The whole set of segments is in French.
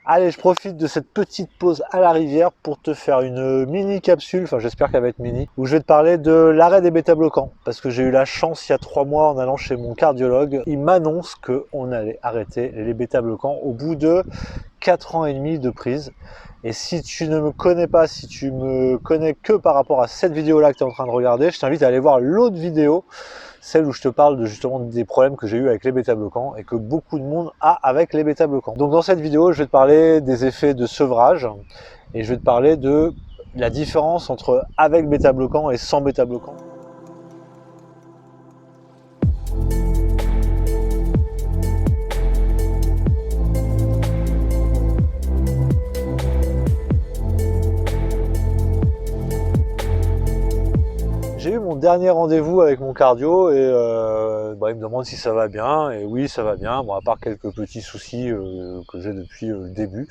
Allez, je profite de cette petite pause à la rivière pour te faire une mini capsule, enfin j'espère qu'elle va être mini, où je vais te parler de l'arrêt des bêta-bloquants. Parce que j'ai eu la chance il y a 3 mois en allant chez mon cardiologue, il m'annonce qu'on allait arrêter les bêta-bloquants au bout de 4 ans et demi de prise. Et si tu ne me connais pas, si tu me connais que par rapport à cette vidéo-là que tu es en train de regarder, je t'invite à aller voir l'autre vidéo, celle où je te parle de justement des problèmes que j'ai eu avec les bêta-bloquants et que beaucoup de monde a avec les bêta-bloquants. Donc dans cette vidéo, je vais te parler des effets de sevrage et je vais te parler de la différence entre avec bêta-bloquants et sans bêta-bloquants. J'ai eu mon dernier rendez-vous avec mon cardio et il me demande si ça va bien. Et oui, ça va bien, bon, à part quelques petits soucis que j'ai depuis le début.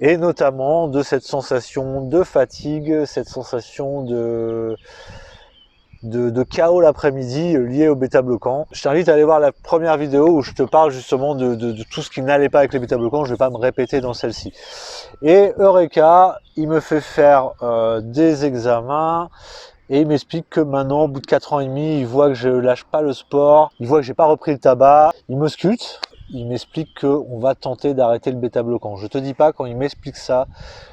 Et notamment de cette sensation de fatigue, cette sensation de chaos l'après-midi lié au bêta-bloquant. Je t'invite à aller voir la première vidéo où je te parle justement de tout ce qui n'allait pas avec les bêta-bloquants. Je ne vais pas me répéter dans celle-ci. Et Eureka, il me fait faire des examens. Et il m'explique que maintenant, au bout de 4 ans et demi, il voit que je lâche pas le sport, il voit que j'ai pas repris le tabac, il m'ausculte, il m'explique qu'on va tenter d'arrêter le bêta-bloquant. Je te dis pas, quand il m'explique ça,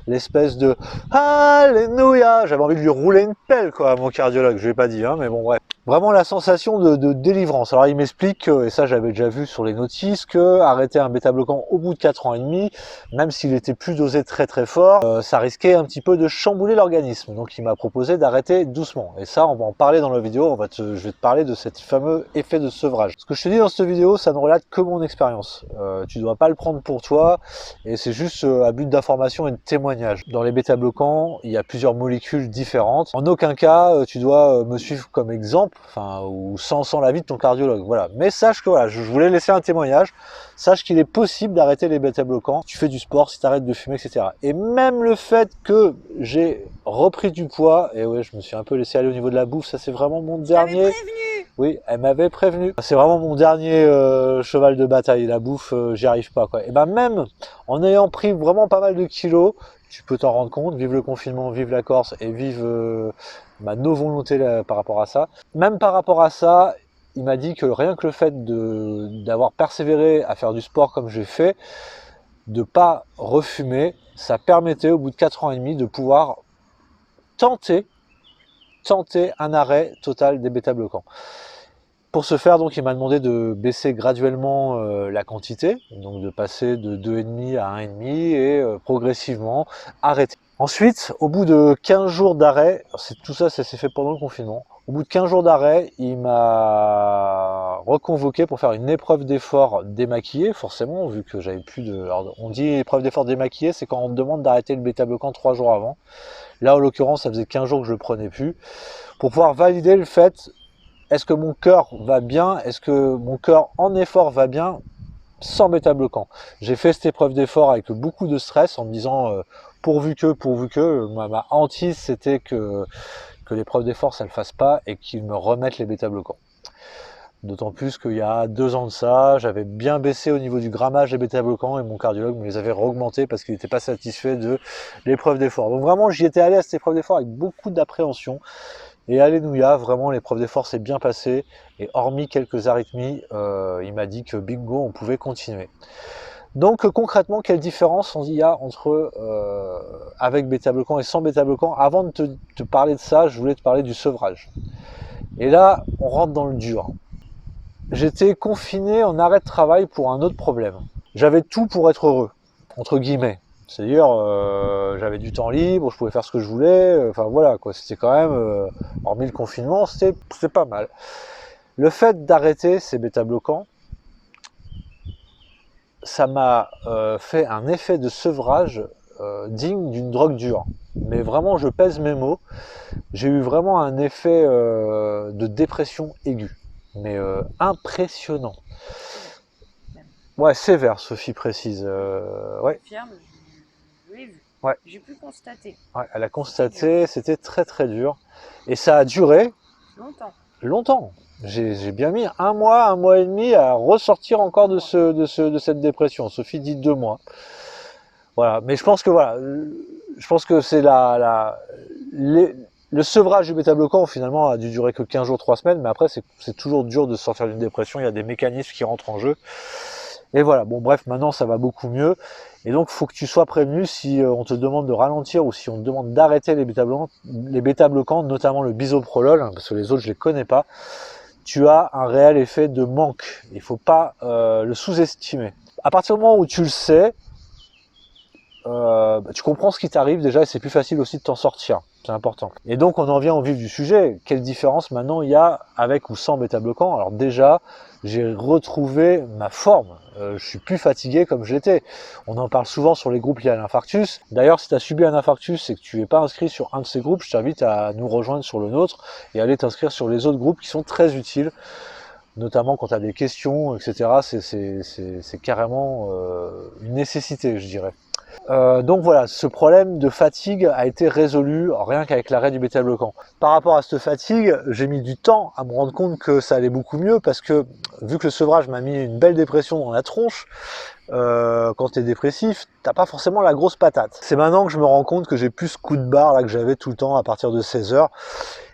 l'espèce de Alléluia, j'avais envie de lui rouler une pelle, quoi, à mon cardiologue, je l'ai pas dit, hein, mais bon, bref. Vraiment la sensation de délivrance. Alors il m'explique, et ça j'avais déjà vu sur les notices, que arrêter un bêta-bloquant au bout de 4 ans et demi, même s'il était plus dosé très très fort, ça risquait un petit peu de chambouler l'organisme. Donc il m'a proposé d'arrêter doucement. Et ça, on va en parler dans la vidéo, je vais te parler de cet fameux effet de sevrage. Ce que je te dis dans cette vidéo, ça ne relate que mon expérience. Tu ne dois pas le prendre pour toi, et c'est juste à but d'information et de témoignage. Dans les bêta-bloquants, il y a plusieurs molécules différentes. En aucun cas, tu dois me suivre comme exemple, ou sans l'avis de ton cardiologue. Voilà. Mais sache que voilà, je voulais laisser un témoignage. Sache qu'il est possible d'arrêter les bêta-bloquants. Tu fais du sport, si tu arrêtes de fumer, etc. Et même le fait que j'ai repris du poids, et ouais, je me suis un peu laissé aller au niveau de la bouffe, ça c'est vraiment mon dernier. Oui, elle m'avait prévenu. C'est vraiment mon dernier cheval de bataille. La bouffe, j'y arrive pas, quoi. Et ben même en ayant pris vraiment pas mal de kilos, tu peux t'en rendre compte. Vive le confinement, vive la Corse et vive nos volontés là, par rapport à ça. Même par rapport à ça, il m'a dit que rien que le fait d'avoir persévéré à faire du sport comme j'ai fait, de pas refumer, ça permettait au bout de 4 ans et demi de pouvoir tenter un arrêt total des bêta-bloquants. Pour ce faire, donc, il m'a demandé de baisser graduellement la quantité, donc de passer de 2,5 à 1,5 et progressivement arrêter. Ensuite, au bout de 15 jours d'arrêt, tout ça, ça s'est fait pendant le confinement. Au bout de 15 jours d'arrêt, il m'a reconvoqué pour faire une épreuve d'effort démaquillée, forcément, vu que j'avais plus de... Alors, on dit épreuve d'effort démaquillée, c'est quand on te demande d'arrêter le bêta-bloquant 3 jours avant. Là, en l'occurrence, ça faisait 15 jours que je le prenais plus. Pour pouvoir valider le fait, est-ce que mon cœur va bien? Est-ce que mon cœur en effort va bien sans bêta-bloquant? J'ai fait cette épreuve d'effort avec beaucoup de stress en me disant pourvu que, ma hantise c'était que l'épreuve d'effort ça ne le fasse pas et qu'ils me remettent les bêta-bloquants. D'autant plus qu'il y a 2 ans de ça, j'avais bien baissé au niveau du grammage des bêta-bloquants et mon cardiologue me les avait augmentés parce qu'il n'était pas satisfait de l'épreuve d'effort. Donc vraiment, j'y étais allé à cette épreuve d'effort avec beaucoup d'appréhension. Et alléluia, vraiment l'épreuve d'effort s'est bien passée et hormis quelques arythmies, il m'a dit que bingo, on pouvait continuer. Donc concrètement, quelle différence il y a entre avec bêta-bloquant et sans bêta-bloquant? Avant de te parler de ça, je voulais te parler du sevrage. Et là, on rentre dans le dur. J'étais confiné en arrêt de travail pour un autre problème. J'avais tout pour être heureux, entre guillemets. C'est-à-dire, j'avais du temps libre, je pouvais faire ce que je voulais, enfin voilà, quoi. C'était quand même, hormis le confinement, c'était pas mal. Le fait d'arrêter ces bêta-bloquants, ça m'a fait un effet de sevrage digne d'une drogue dure. Mais vraiment, je pèse mes mots, j'ai eu vraiment un effet de dépression aiguë. Mais impressionnant. Ouais, sévère, Sophie précise. Ouais. Oui, ouais. J'ai pu constater. Ouais, elle a constaté, c'était très très dur. Et ça a duré longtemps. Longtemps. J'ai bien mis un mois et demi à ressortir encore de cette dépression. Sophie dit 2 mois. Voilà, mais je pense que voilà, je pense que c'est le sevrage du bêta-bloquant finalement a dû durer que 15 jours, 3 semaines, mais après c'est toujours dur de sortir d'une dépression, il y a des mécanismes qui rentrent en jeu. Et voilà, bon bref, maintenant ça va beaucoup mieux. Et donc il faut que tu sois prévenu si on te demande de ralentir ou si on te demande d'arrêter les bêta-bloquants, notamment le bisoprolol, hein, parce que les autres je les connais pas. Tu as un réel effet de manque. Il ne faut pas le sous-estimer. À partir du moment où tu le sais, tu comprends ce qui t'arrive déjà et c'est plus facile aussi de t'en sortir. C'est important. Et donc on en vient au vif du sujet. Quelle différence maintenant il y a avec ou sans bêta-bloquant? Alors déjà, j'ai retrouvé ma forme. Je suis plus fatigué comme je l'étais. On en parle souvent sur les groupes liés à l'infarctus. D'ailleurs, si tu as subi un infarctus et que tu n'es pas inscrit sur un de ces groupes, je t'invite à nous rejoindre sur le nôtre et aller t'inscrire sur les autres groupes qui sont très utiles, notamment quand tu as des questions, etc. C'est carrément une nécessité, je dirais. Donc voilà, ce problème de fatigue a été résolu rien qu'avec l'arrêt du bêta-bloquant. Par rapport à cette fatigue, j'ai mis du temps à me rendre compte que ça allait beaucoup mieux parce que vu que le sevrage m'a mis une belle dépression dans la tronche, quand tu es dépressif, t'as pas forcément la grosse patate. C'est maintenant que je me rends compte que j'ai plus ce coup de barre là que j'avais tout le temps à partir de 16 heures.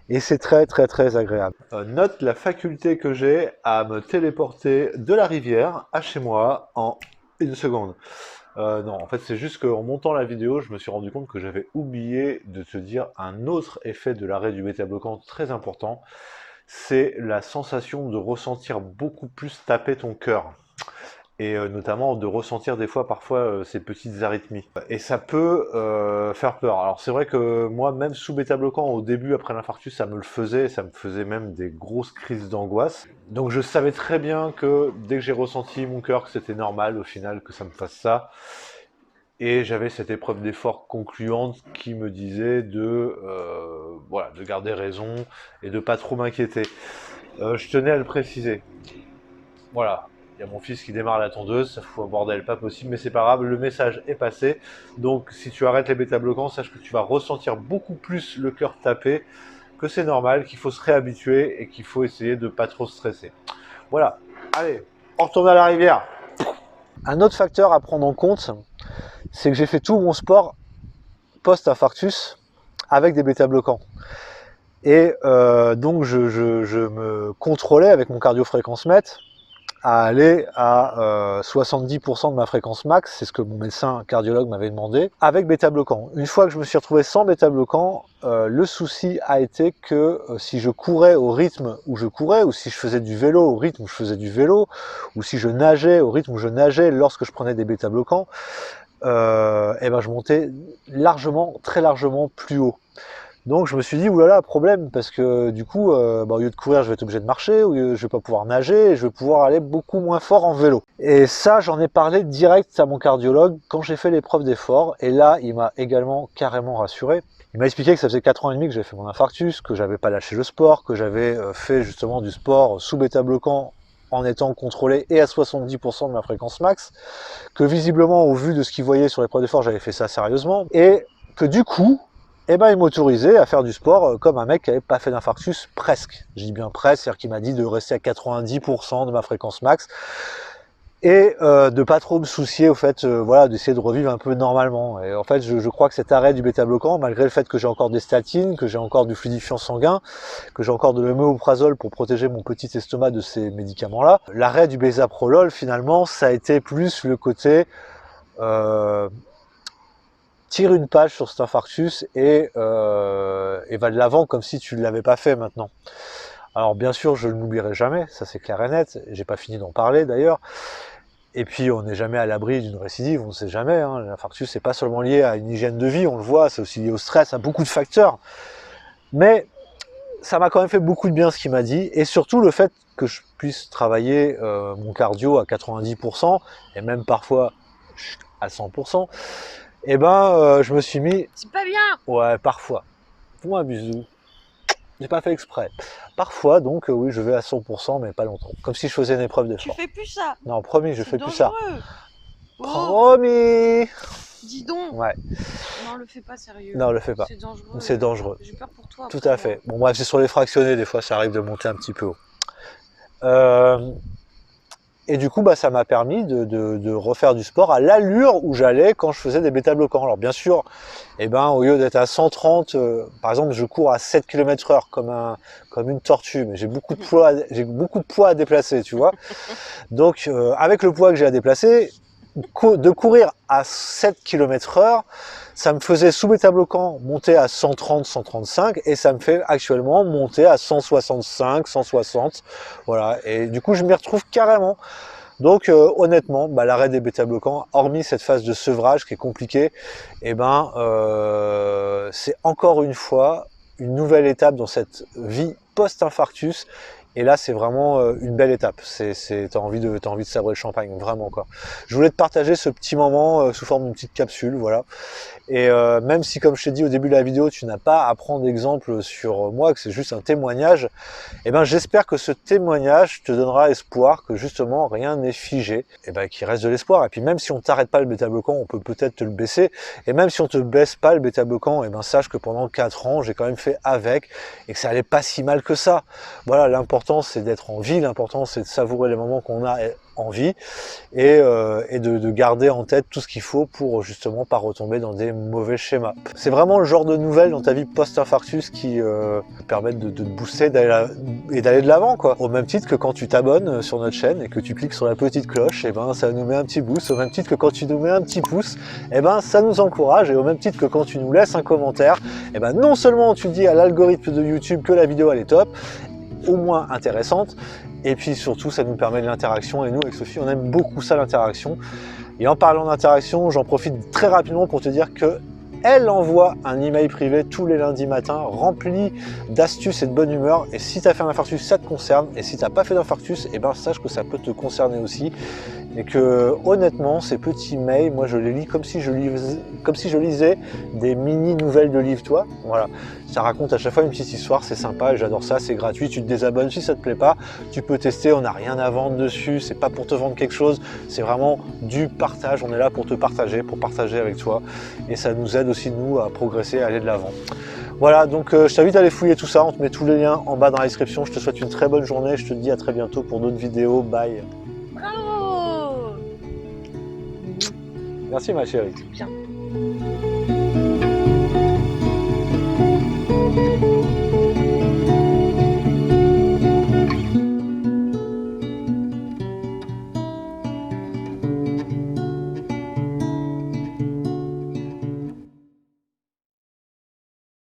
Et c'est très agréable. Note la faculté que j'ai à me téléporter de la rivière à chez moi en 1 seconde. Non, en fait, c'est juste qu'en montant la vidéo, je me suis rendu compte que j'avais oublié de te dire un autre effet de l'arrêt du bêta-bloquant très important. C'est la sensation de ressentir beaucoup plus taper ton cœur. Et notamment de ressentir des fois parfois ces petites arythmies. Et ça peut faire peur. Alors c'est vrai que moi, même sous bêta-bloquant, au début, après l'infarctus, ça me faisait même des grosses crises d'angoisse. Donc je savais très bien que dès que j'ai ressenti mon cœur, que c'était normal au final que ça me fasse ça. Et j'avais cette épreuve d'effort concluante qui me disait voilà, de garder raison et de pas trop m'inquiéter. Je tenais à le préciser. Voilà. Il y a mon fils qui démarre la tondeuse, ça fout un bordel pas possible, mais c'est pas grave, le message est passé. Donc si tu arrêtes les bêta-bloquants, sache que tu vas ressentir beaucoup plus le cœur taper, que c'est normal, qu'il faut se réhabituer et qu'il faut essayer de pas trop stresser. Voilà, allez, on retourne à la rivière. Un autre facteur à prendre en compte, c'est que j'ai fait tout mon sport post-infarctus avec des bêta-bloquants. Et donc je me contrôlais avec mon cardio-fréquence-mètre à aller à 70% de ma fréquence max, c'est ce que mon médecin cardiologue m'avait demandé, avec bêta-bloquant. Une fois que je me suis retrouvé sans bêta-bloquant, le souci a été que si je courais au rythme où je courais, ou si je faisais du vélo au rythme où je faisais du vélo, ou si je nageais au rythme où je nageais lorsque je prenais des bêta-bloquants, et ben je montais très largement plus haut. Donc je me suis dit, oulala, problème, parce que du coup, au lieu de courir, je vais être obligé de marcher, ou je vais pas pouvoir nager, et je vais pouvoir aller beaucoup moins fort en vélo. Et ça, j'en ai parlé direct à mon cardiologue quand j'ai fait l'épreuve d'effort, et là, il m'a également carrément rassuré. Il m'a expliqué que ça faisait 4 ans et demi que j'avais fait mon infarctus, que j'avais pas lâché le sport, que j'avais fait justement du sport sous bêta-bloquant en étant contrôlé et à 70% de ma fréquence max, que visiblement, au vu de ce qu'il voyait sur l'épreuve d'effort, j'avais fait ça sérieusement, et que du coup, eh ben, il m'autorisait à faire du sport comme un mec qui n'avait pas fait d'infarctus, presque. Je dis bien presque, c'est-à-dire qu'il m'a dit de rester à 90% de ma fréquence max et de pas trop me soucier au fait, voilà, d'essayer de revivre un peu normalement. Et en fait, je crois que cet arrêt du bêta-bloquant, malgré le fait que j'ai encore des statines, que j'ai encore du fluidifiant sanguin, que j'ai encore de l'oméprazole pour protéger mon petit estomac de ces médicaments-là, l'arrêt du bézaprolol, finalement, ça a été plus le côté tire une page sur cet infarctus et va de l'avant comme si tu ne l'avais pas fait maintenant. Alors bien sûr, je ne l'oublierai jamais, ça c'est clair et net, j'ai pas fini d'en parler d'ailleurs. Et puis on n'est jamais à l'abri d'une récidive, on ne sait jamais, hein. L'infarctus c'est pas seulement lié à une hygiène de vie, on le voit, c'est aussi lié au stress, à beaucoup de facteurs. Mais ça m'a quand même fait beaucoup de bien ce qu'il m'a dit, et surtout le fait que je puisse travailler mon cardio à 90%, et même parfois à 100%, et ben je me suis mis... C'est pas bien. Ouais, parfois. Fais-moi un bisou. J'ai pas fait exprès. Parfois, donc, oui, je vais à 100%, mais pas longtemps. Comme si je faisais une épreuve Tu d'effort. fais plus ça. Non, promis, je fais plus ça. Oh, Promis. dis donc. Ouais. Non, le fais pas sérieux. Non, le fais pas. C'est dangereux. C'est dangereux. J'ai peur pour toi. Tout à fait. Bon, bref, c'est sur les fractionnés, des fois, ça arrive de monter un petit peu haut. Et du coup, bah, ça m'a permis de refaire du sport à l'allure où j'allais quand je faisais des bêta-bloquants. Alors bien sûr, eh ben, au lieu d'être à 130, par exemple, je cours à 7 km/h comme une tortue, mais j'ai beaucoup de poids à déplacer, tu vois. Donc, avec le poids que j'ai à déplacer, de courir à 7 km/h, ça me faisait sous bêta-bloquant monter à 130, 135 et ça me fait actuellement monter à 165, 160. Voilà. Et du coup, je m'y retrouve carrément. Donc honnêtement, bah, l'arrêt des bêta-bloquants, hormis cette phase de sevrage qui est compliquée, eh ben, c'est encore une fois une nouvelle étape dans cette vie post-infarctus. Et là, c'est vraiment une belle étape. T'as envie de sabrer le champagne, vraiment quoi. Je voulais te partager ce petit moment sous forme d'une petite capsule, voilà. Et même si, comme je t'ai dit au début de la vidéo, tu n'as pas à prendre d'exemple sur moi, que c'est juste un témoignage, eh ben, j'espère que ce témoignage te donnera espoir que justement rien n'est figé, et ben, qu'il reste de l'espoir. Et puis même si on t'arrête pas le bêta-bloquant, on peut peut-être te le baisser. Et même si on te baisse pas le bêta-bloquant, eh ben, sache que pendant 4 ans, j'ai quand même fait avec et que ça allait pas si mal que ça. Voilà, l'important c'est d'être en vie, l'important c'est de savourer les moments qu'on a en vie et de garder en tête tout ce qu'il faut pour justement pas retomber dans des mauvais schémas. C'est vraiment le genre de nouvelles dans ta vie post-infarctus qui permettent de te booster et d'aller de l'avant, quoi. Au même titre que quand tu t'abonnes sur notre chaîne et que tu cliques sur la petite cloche, et ben ça nous met un petit boost. Au même titre que quand tu nous mets un petit pouce, et ben ça nous encourage. Et au même titre que quand tu nous laisses un commentaire, et ben non seulement tu dis à l'algorithme de YouTube que la vidéo elle est top, au moins intéressante, et puis surtout ça nous permet de l'interaction, et nous avec Sophie on aime beaucoup ça, l'interaction. Et en parlant d'interaction, j'en profite très rapidement pour te dire que elle envoie un email privé tous les lundis matins rempli d'astuces et de bonne humeur, et si tu as fait un infarctus ça te concerne, et si tu n'as pas fait d'infarctus, et ben sache que ça peut te concerner aussi, et que honnêtement ces petits mails, moi je les lis comme si je lisais des mini nouvelles de livre, toi. Voilà, ça raconte à chaque fois une petite histoire, c'est sympa et j'adore ça, c'est gratuit, tu te désabonnes si ça te plaît pas, tu peux tester, on n'a rien à vendre dessus, c'est pas pour te vendre quelque chose, c'est vraiment du partage, on est là pour te partager, pour partager avec toi, et ça nous aide aussi nous à progresser, à aller de l'avant. Voilà, donc je t'invite à aller fouiller tout ça, on te met tous les liens en bas dans la description, je te souhaite une très bonne journée, je te dis à très bientôt pour d'autres vidéos, bye. Bravo! Merci ma chérie. Bien.